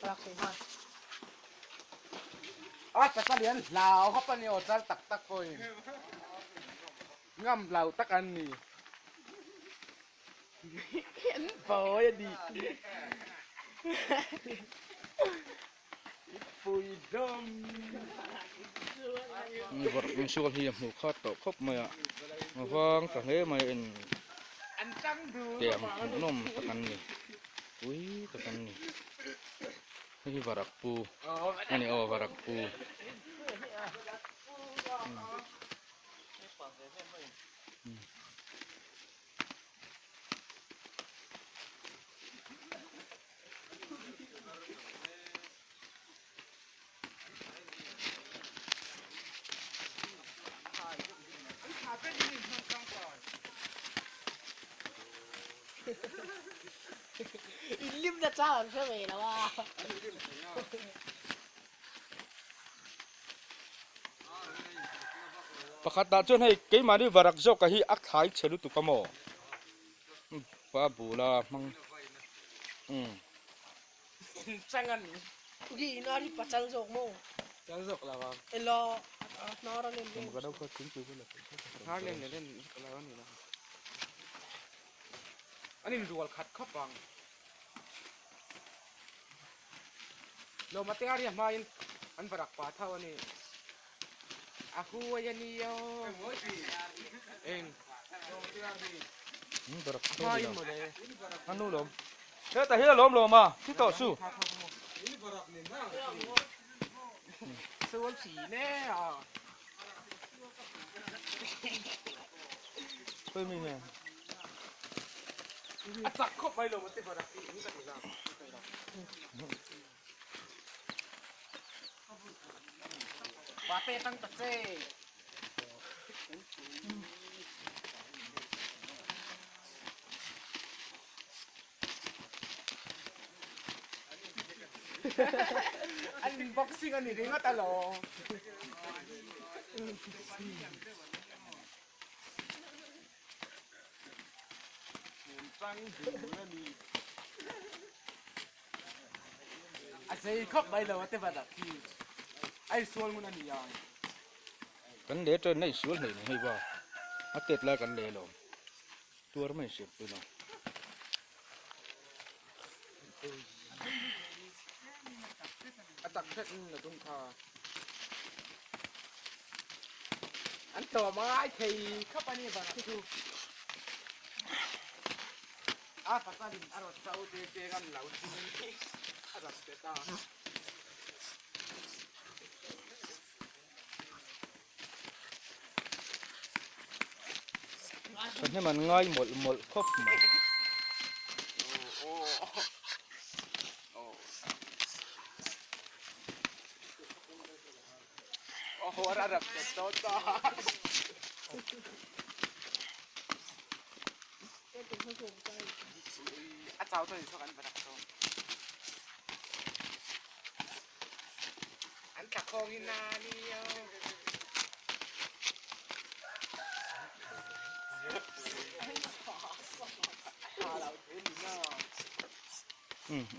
รักเองอ๋อแต่ตะเลียนลาวเขาปนิโอจัลตักตักโอยง่ำเหล่าตักอันนี้เห็นโป้ยดีปุยดมมีบทมีช่วงที่หมูข้าวตอกครบมามาฟังกับเฮ้มาเอ็น อันจังดู เตียงนมตะกันนี่อุ้ยตะกันนี่นี่บารักปูอันนี้บารักปูอีลิมจะเจ้าเชื่อไหมแล้วว่าประคัตตาจนให้เกี่ยมาดิบารักจอกกับฮีอักถ่ายเชลุตุกโมป้าบูลามังจังอัน กี่นาทีปัจจัยจกโม่ จังจกแล้วว่า เอลนอร์เล่น ผมก็ได้ก็ถึงจุดแล้ว ถ้าเล่นเล่นอะไรวะนี่นะอันนี้ดูวอลคัดเข้าปังเรามาเตะอะไรมาอินอันบรักป่าเท่านี้aku aja nih yo eng bารัก main mo deh อันนู้นลมเฮ้ยแต่เฮ้ยลมลมมาที่ต่อสู้ suwon si ne ah เฮ้ยมีไง atak kop mai lo mati barak ini kan bilang Wate tang tece unboxing ani ringa talo Muntang dulu nih Asai kop bai lo mati barak ai sual muna nih yang กันเด็ดจนในสวนเลยให้ว่าอาเต็ดแล้วกันเลยลมตัวไม่เสียบไปเนาะ atak set na tung kha an to mai thei khap ani ba tu a pata din aro sau te te gan lau ti adak te ta ฉันให้มันง่ายหมดครบมา oh ora adak te to ta ก็เป็นผู้ชมใจ a chau to so kan barak to an ka khong ina ni yo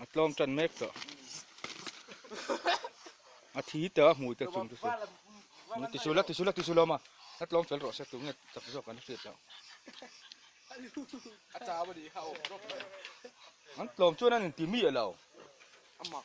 อัดลองจันเมกก็อาทิตย์เตอหูเตอจุ่มตัวนี่ติสุลมาอัดลองเฟลรอเสตุเงี้ยจับจอกกันเสียแล้ว a chau ba di khau rop อันลองช่วยนั่นตีมีอะไร amak